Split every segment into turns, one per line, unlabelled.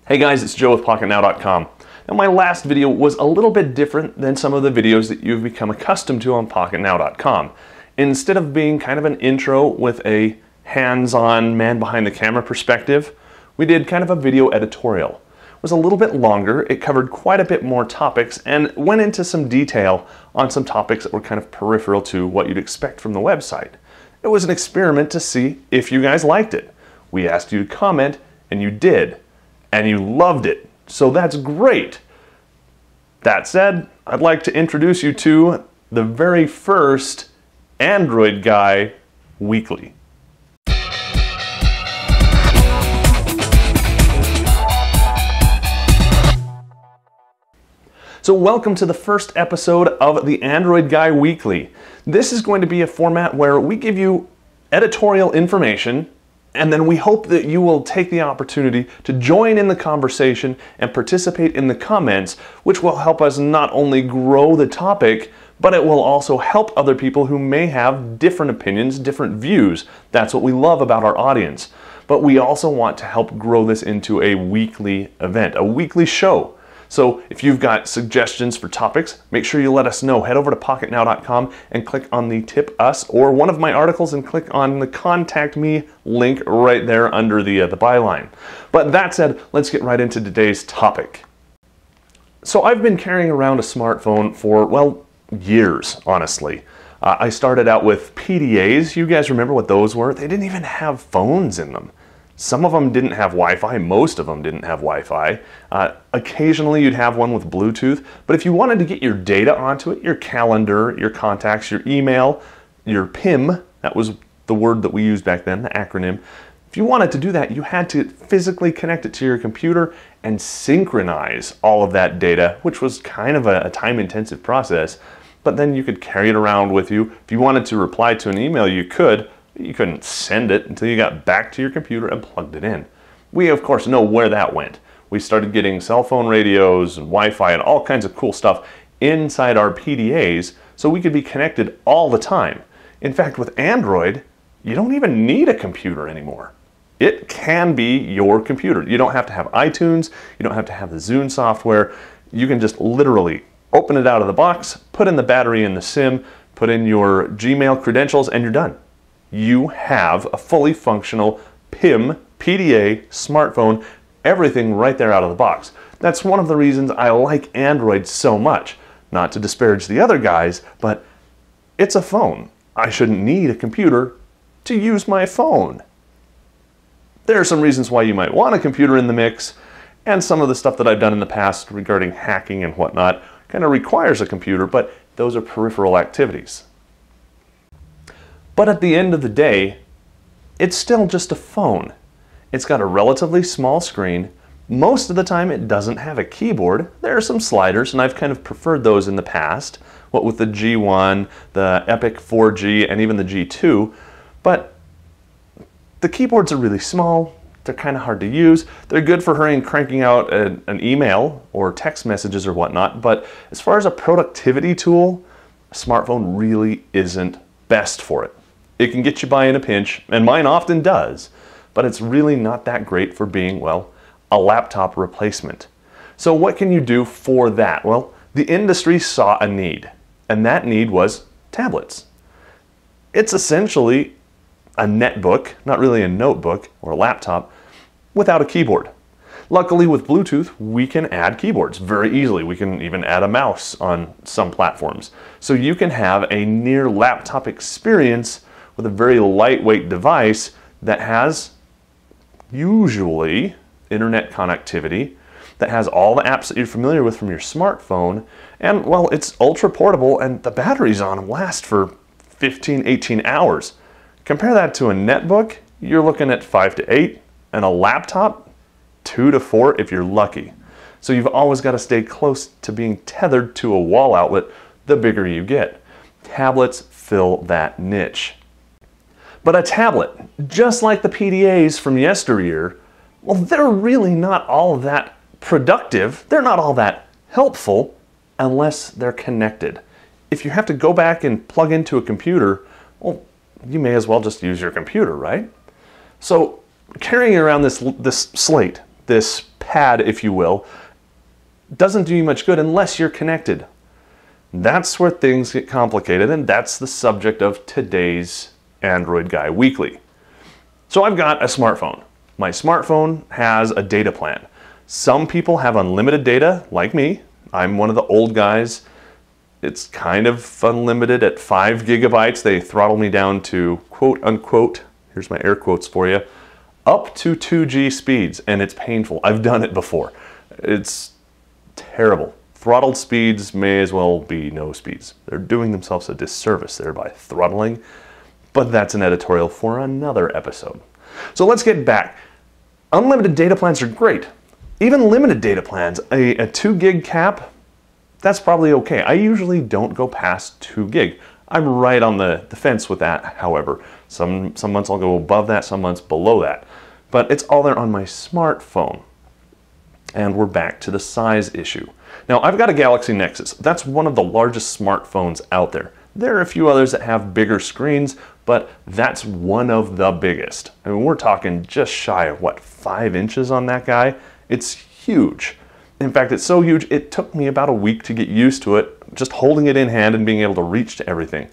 Hey guys, it's Joe with Pocketnow.com. Now my last video was a little bit different than some of the videos that you've become accustomed to on Pocketnow.com. Instead of being kind of an intro with a hands-on man behind the camera perspective, we did kind of a video editorial. It was a little bit longer, it covered quite a bit more topics, and went into some detail on some topics that were kind of peripheral to what you'd expect from the website. It was an experiment to see if you guys liked it. We asked you to comment, and you did. And you loved it. So that's great. That said, I'd like to introduce you to the very first Android Guy Weekly. So welcome to the first episode of the Android Guy Weekly. This is going to be a format where we give you editorial information, and then we hope that you will take the opportunity to join in the conversation and participate in the comments, which will help us not only grow the topic, but it will also help other people who may have different opinions, different views. That's what we love about our audience. But we also want to help grow this into a weekly event, a weekly show. So if you've got suggestions for topics, make sure you let us know. Head over to Pocketnow.com and click on the Tip Us or one of my articles and click on the Contact Me link right there under the byline. But that said, let's get right into today's topic. So I've been carrying around a smartphone for, well, years, honestly. I started out with PDAs. You guys remember what those were? They didn't even have phones in them. Some of them didn't have Wi-Fi, most of them didn't have Wi-Fi. Occasionally you'd have one with Bluetooth, but if you wanted to get your data onto it, your calendar, your contacts, your email, your PIM, that was the word that we used back then, the acronym. If you wanted to do that, you had to physically connect it to your computer and synchronize all of that data, which was kind of a time-intensive process, but then you could carry it around with you. If you wanted to reply to an email, you could. You couldn't send it until you got back to your computer and plugged it in. We, of course, know where that went. We started getting cell phone radios and Wi-Fi and all kinds of cool stuff inside our PDAs so we could be connected all the time. In fact, with Android, you don't even need a computer anymore. It can be your computer. You don't have to have iTunes. You don't have to have the Zune software. You can just literally open it out of the box, put in the battery in the SIM, put in your Gmail credentials, and you're done. You have a fully functional PIM, PDA, smartphone, everything right there out of the box. That's one of the reasons I like Android so much. Not to disparage the other guys, but it's a phone. I shouldn't need a computer to use my phone. There are some reasons why you might want a computer in the mix, and some of the stuff that I've done in the past regarding hacking and whatnot kind of requires a computer, but those are peripheral activities. But at the end of the day, it's still just a phone. It's got a relatively small screen. Most of the time it doesn't have a keyboard. There are some sliders, and I've kind of preferred those in the past, what with the G1, the Epic 4G, and even the G2. But the keyboards are really small. They're kind of hard to use. They're good for hurrying cranking out an email or text messages or whatnot. But as far as a productivity tool, a smartphone really isn't best for it. It can get you by in a pinch, and mine often does, but it's really not that great for being, well, a laptop replacement. So what can you do for that? Well, the industry saw a need, and that need was tablets. It's essentially a netbook, not really a notebook or a laptop, without a keyboard. Luckily with Bluetooth, we can add keyboards very easily. We can even add a mouse on some platforms. So you can have a near laptop experience with a very lightweight device that has usually internet connectivity, that has all the apps that you're familiar with from your smartphone, and well, it's ultra portable and the batteries on them last for 15, 18 hours. Compare that to a netbook, you're looking at 5 to 8, and a laptop, 2 to 4 if you're lucky. So you've always got to stay close to being tethered to a wall outlet the bigger you get. Tablets fill that niche. But a tablet, just like the PDAs from yesteryear, well, they're really not all that productive. They're not all that helpful unless they're connected. If you have to go back and plug into a computer, well, you may as well just use your computer, right? So carrying around this slate, this pad, if you will, doesn't do you much good unless you're connected. That's where things get complicated, and that's the subject of today's Android Guy Weekly. So I've got a smartphone. My smartphone has a data plan. Some people have unlimited data, like me. I'm one of the old guys. It's kind of unlimited at 5 gigabytes. They throttle me down to, quote unquote, here's my air quotes for you, up to 2G speeds, and it's painful. I've done it before. It's terrible. Throttled speeds may as well be no speeds. They're doing themselves a disservice there by throttling, but that's an editorial for another episode. So let's get back. Unlimited data plans are great. Even limited data plans, a 2 gig cap, that's probably okay. I usually don't go past 2 gig. I'm right on the fence with that, however. Some months I'll go above that, some months below that. But it's all there on my smartphone. And we're back to the size issue. Now, I've got a Galaxy Nexus. That's one of the largest smartphones out there. There are a few others that have bigger screens, but that's one of the biggest. I mean, we're talking just shy of, 5 inches on that guy? It's huge. In fact, it's so huge, it took me about a week to get used to it, just holding it in hand and being able to reach to everything.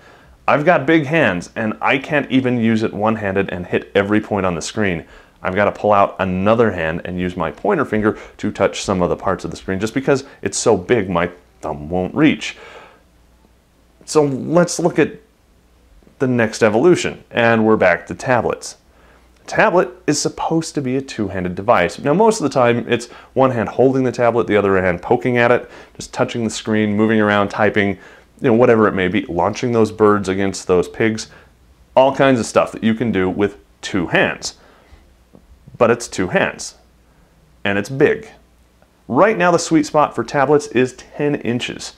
I've got big hands, and I can't even use it one-handed and hit every point on the screen. I've got to pull out another hand and use my pointer finger to touch some of the parts of the screen, just because it's so big my thumb won't reach. So let's look at the next evolution, and we're back to tablets. A tablet is supposed to be a two-handed device. Now, most of the time, it's one hand holding the tablet, the other hand poking at it, just touching the screen, moving around, typing, whatever it may be, launching those birds against those pigs, all kinds of stuff that you can do with 2 hands. But it's 2 hands, and it's big. Right now, the sweet spot for tablets is 10 inches,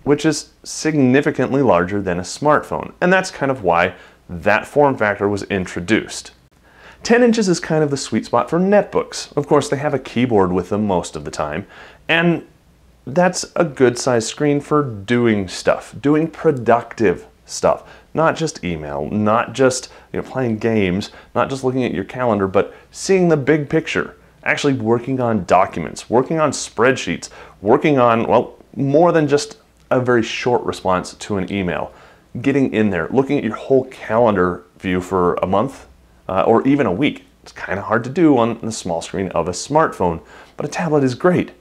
which is significantly larger than a smartphone, and that's kind of why that form factor was introduced. 10 inches is kind of the sweet spot for netbooks. Of course, they have a keyboard with them most of the time, and that's a good sized screen for doing stuff, doing productive stuff. Not just email, not just playing games, not just looking at your calendar, but seeing the big picture, actually working on documents, working on spreadsheets, working on, more than just a very short response to an email. Getting in there, looking at your whole calendar view for a month or even a week. It's kind of hard to do on the small screen of a smartphone, but a tablet is great.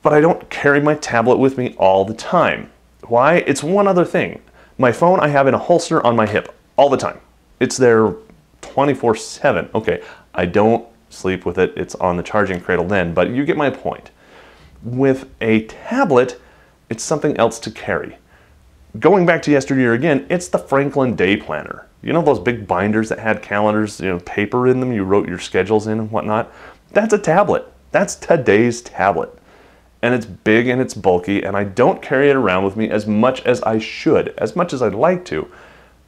But I don't carry my tablet with me all the time. Why? It's one other thing. My phone I have in a holster on my hip all the time. It's there 24/7. Okay, I don't sleep with it. It's on the charging cradle then, but you get my point. With a tablet, it's something else to carry. Going back to yesteryear again, it's the Franklin Day Planner. You know those big binders that had calendars, paper in them, you wrote your schedules in and whatnot? That's a tablet. That's today's tablet. And it's big and it's bulky, and I don't carry it around with me as much as I should, as much as I'd like to.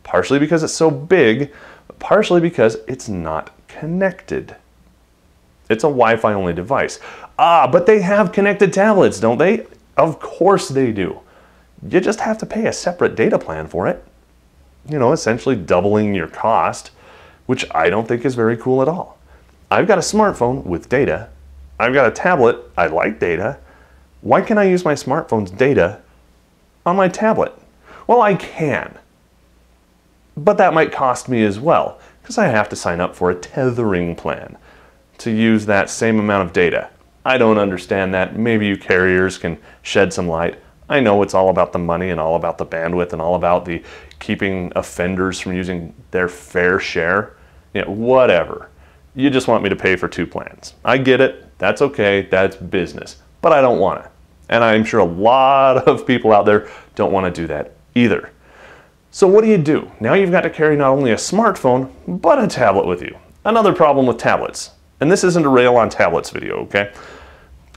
Partially because it's so big, but partially because it's not connected. It's a Wi-Fi only device. But they have connected tablets, don't they? Of course they do. You just have to pay a separate data plan for it. Essentially doubling your cost, which I don't think is very cool at all. I've got a smartphone with data. I've got a tablet. I like data. Why can't I use my smartphone's data on my tablet? Well, I can. But that might cost me as well, because I have to sign up for a tethering plan to use that same amount of data. I don't understand that. Maybe you carriers can shed some light. I know it's all about the money and all about the bandwidth and all about the keeping offenders from using their fair share. Whatever. You just want me to pay for 2 plans. I get it. That's okay. That's business. But I don't want to. And I'm sure a lot of people out there don't want to do that either. So what do? Now you've got to carry not only a smartphone, but a tablet with you. Another problem with tablets, and this isn't a rail on tablets video, okay?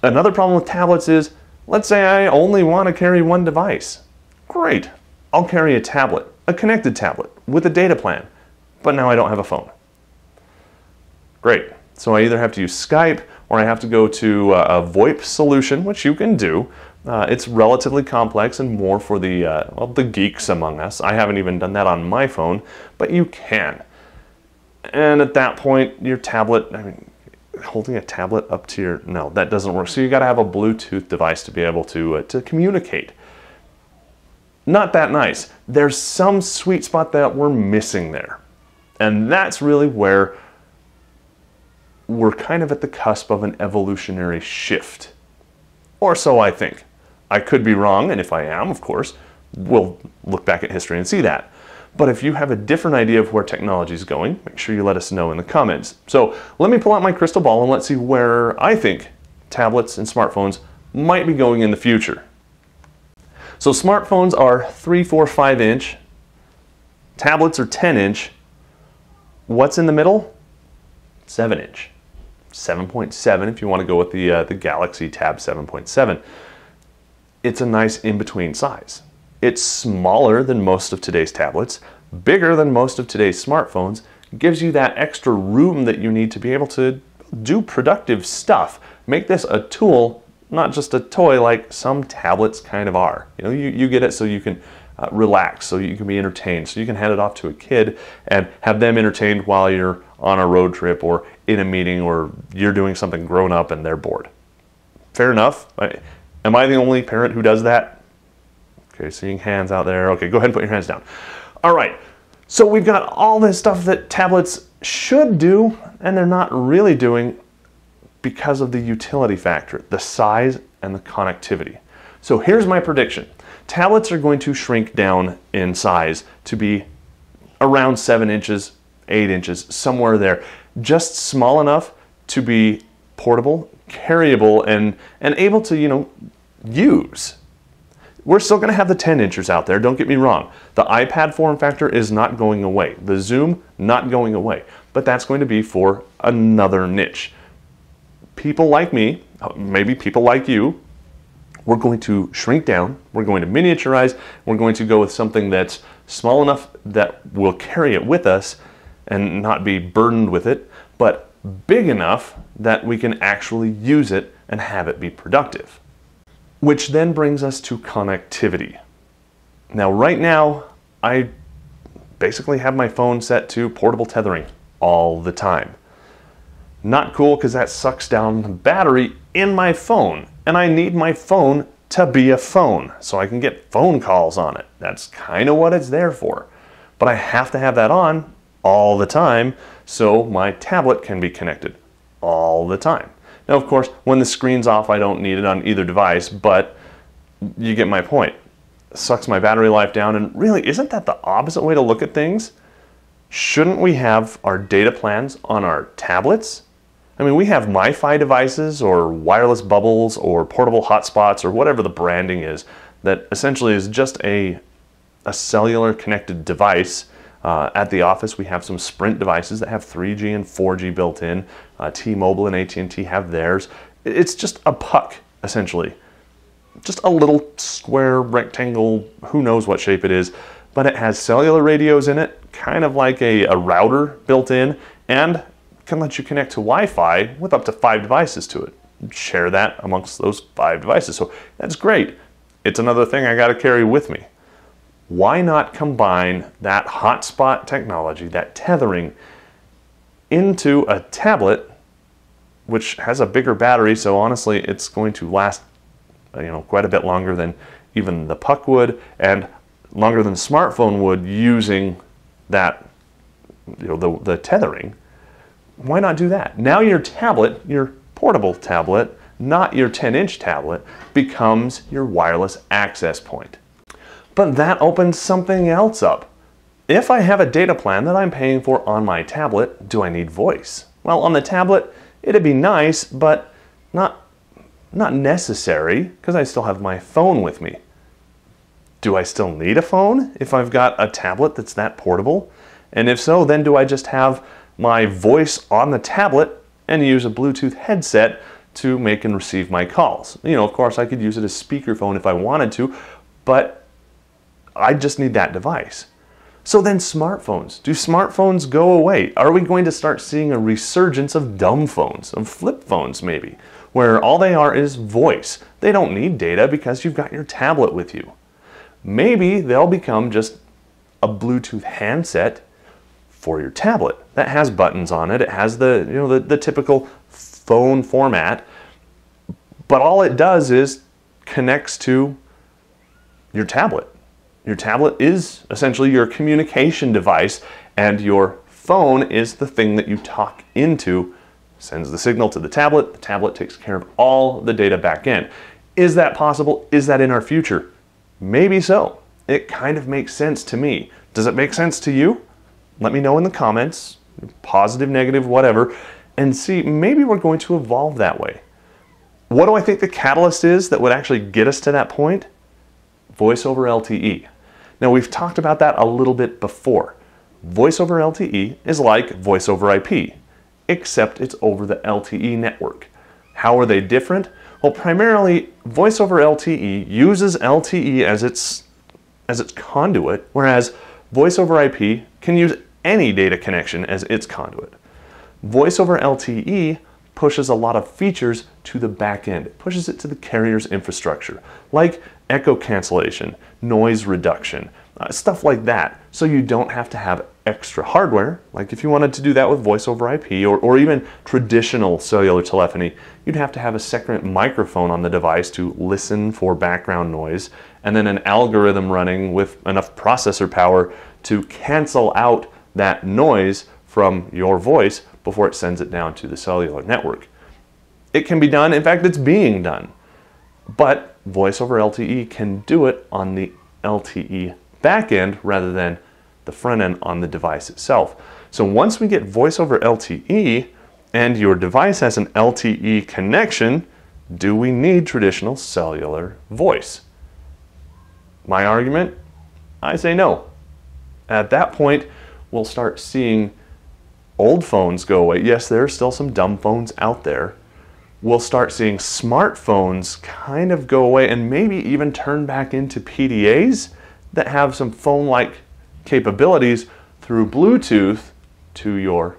Another problem with tablets is, let's say I only want to carry one device. Great, I'll carry a tablet, a connected tablet with a data plan, but now I don't have a phone. Great, so I either have to use Skype or I have to go to a VoIP solution, which you can do. It's relatively complex and more for the geeks among us. I haven't even done that on my phone, but you can. And at that point, your tablet, holding a tablet up to your, no, that doesn't work. So you got to have a Bluetooth device to be able to communicate. Not that nice. There's some sweet spot that we're missing there. And that's really where we're kind of at the cusp of an evolutionary shift. Or so I think. I could be wrong, and if I am, of course, we'll look back at history and see that. But if you have a different idea of where technology is going, make sure you let us know in the comments. So let me pull out my crystal ball and let's see where I think tablets and smartphones might be going in the future. So smartphones are 3, 4, 5 inch. Tablets are 10 inch. What's in the middle? 7 inch. 7.7 if you want to go with the Galaxy Tab 7.7. It's a nice in-between size. It's smaller than most of today's tablets, bigger than most of today's smartphones, gives you that extra room that you need to be able to do productive stuff. Make this a tool, not just a toy like some tablets kind of are. You know, you get it so you can relax, so you can be entertained, so you can hand it off to a kid and have them entertained while you're on a road trip or in a meeting or you're doing something grown up and they're bored. Fair enough. Am I the only parent who does that? Okay, seeing hands out there. Okay, go ahead and put your hands down. All right, so we've got all this stuff that tablets should do and they're not really doing because of the utility factor, the size and the connectivity. So here's my prediction. Tablets are going to shrink down in size to be around 7 inches, 8 inches, somewhere there. Just small enough to be portable, carryable, and able to, you know, use. We're still going to have the 10 inchers out there, don't get me wrong. The iPad form factor is not going away. The Zoom, not going away. But that's going to be for another niche. People like me, maybe people like you, we're going to shrink down, we're going to miniaturize, we're going to go with something that's small enough that we'll carry it with us and not be burdened with it, but big enough that we can actually use it and have it be productive. Which then brings us to connectivity. Now, right now, I basically have my phone set to portable tethering all the time. Not cool because that sucks down the battery in my phone, and I need my phone to be a phone so I can get phone calls on it. That's kind of what it's there for. But I have to have that on all the time so my tablet can be connected all the time. Now, of course, when the screen's off, I don't need it on either device, but you get my point. It sucks my battery life down, and really, isn't that the opposite way to look at things? Shouldn't we have our data plans on our tablets? I mean, we have MiFi devices or wireless bubbles or portable hotspots or whatever the branding is that essentially is just a cellular connected device. At the office, we have some Sprint devices that have 3G and 4G built in. T-Mobile and AT&T have theirs. It's just a puck, essentially. Just a little square rectangle, who knows what shape it is, but it has cellular radios in it, kind of like a router built in, and can let you connect to Wi-Fi with up to 5 devices to it. Share that amongst those 5 devices. So that's great. It's another thing I got to carry with me. Why not combine that hotspot technology, that tethering, into a tablet, which has a bigger battery, so honestly it's going to last, you know, quite a bit longer than even the puck would, and longer than the smartphone would using that, you know, the tethering. Why not do that? Now your tablet, your portable tablet, not your 10-inch tablet, becomes your wireless access point. But that opens something else up. If I have a data plan that I'm paying for on my tablet, do I need voice? Well, on the tablet, it'd be nice, but not necessary, because I still have my phone with me. Do I still need a phone if I've got a tablet that's that portable? And if so, then do I just have my voice on the tablet and use a Bluetooth headset to make and receive my calls? You know, of course, I could use it as speakerphone if I wanted to, but I just need that device. So then smartphones. Do smartphones go away? Are we going to start seeing a resurgence of dumb phones, of flip phones maybe, where all they are is voice? They don't need data because you've got your tablet with you. Maybe they'll become just a Bluetooth handset for your tablet that has buttons on it. It has the typical phone format, but all it does is connects to your tablet. Your tablet is essentially your communication device, and your phone is the thing that you talk into, sends the signal to the tablet takes care of all the data back in. Is that possible? Is that in our future? Maybe so. It kind of makes sense to me. Does it make sense to you? Let me know in the comments, positive, negative, whatever, and see, maybe we're going to evolve that way. What do I think the catalyst is that would actually get us to that point? Voice over LTE. Now, we've talked about that a little bit before. Voice over LTE is like voice over IP, except it's over the LTE network. How are they different? Well, primarily, voice over LTE uses LTE as its conduit, whereas voice over IP can use any data connection as its conduit. Voice over LTE pushes a lot of features to the back end. It pushes it to the carrier's infrastructure, like echo cancellation, noise reduction, stuff like that. So you don't have to have extra hardware. Like if you wanted to do that with voice over IP or even traditional cellular telephony, you'd have to have a second microphone on the device to listen for background noise, and then an algorithm running with enough processor power to cancel out that noise from your voice before it sends it down to the cellular network. It can be done, in fact it's being done, but voice over LTE can do it on the LTE back end rather than the front end on the device itself. So once we get voice over LTE and your device has an LTE connection, do we need traditional cellular voice? My argument? I say no. At that point, we'll start seeing old phones go away. Yes, there are still some dumb phones out there. We'll start seeing smartphones kind of go away and maybe even turn back into PDAs that have some phone-like capabilities through Bluetooth to your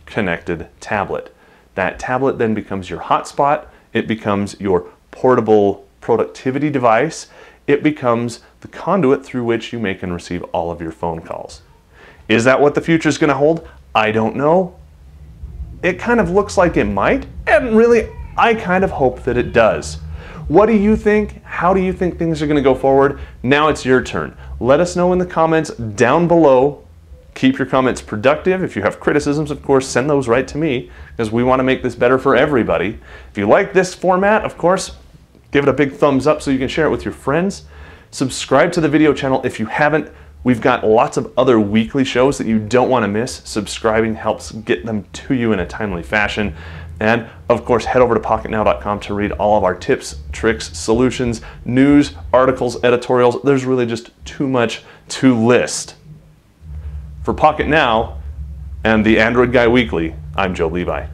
connected tablet. That tablet then becomes your hotspot. It becomes your portable productivity device. It becomes the conduit through which you make and receive all of your phone calls. Is that what the future is going to hold? I don't know. It kind of looks like it might, and really, I kind of hope that it does. What do you think? How do you think things are going to go forward? Now it's your turn. Let us know in the comments down below. Keep your comments productive. If you have criticisms, of course, send those right to me, because we want to make this better for everybody. If you like this format, of course, give it a big thumbs up so you can share it with your friends. Subscribe to the video channel if you haven't. We've got lots of other weekly shows that you don't want to miss. Subscribing helps get them to you in a timely fashion. And of course, head over to Pocketnow.com to read all of our tips, tricks, solutions, news, articles, editorials. There's really just too much to list. For Pocketnow and the Android Guy Weekly, I'm Joe Levi.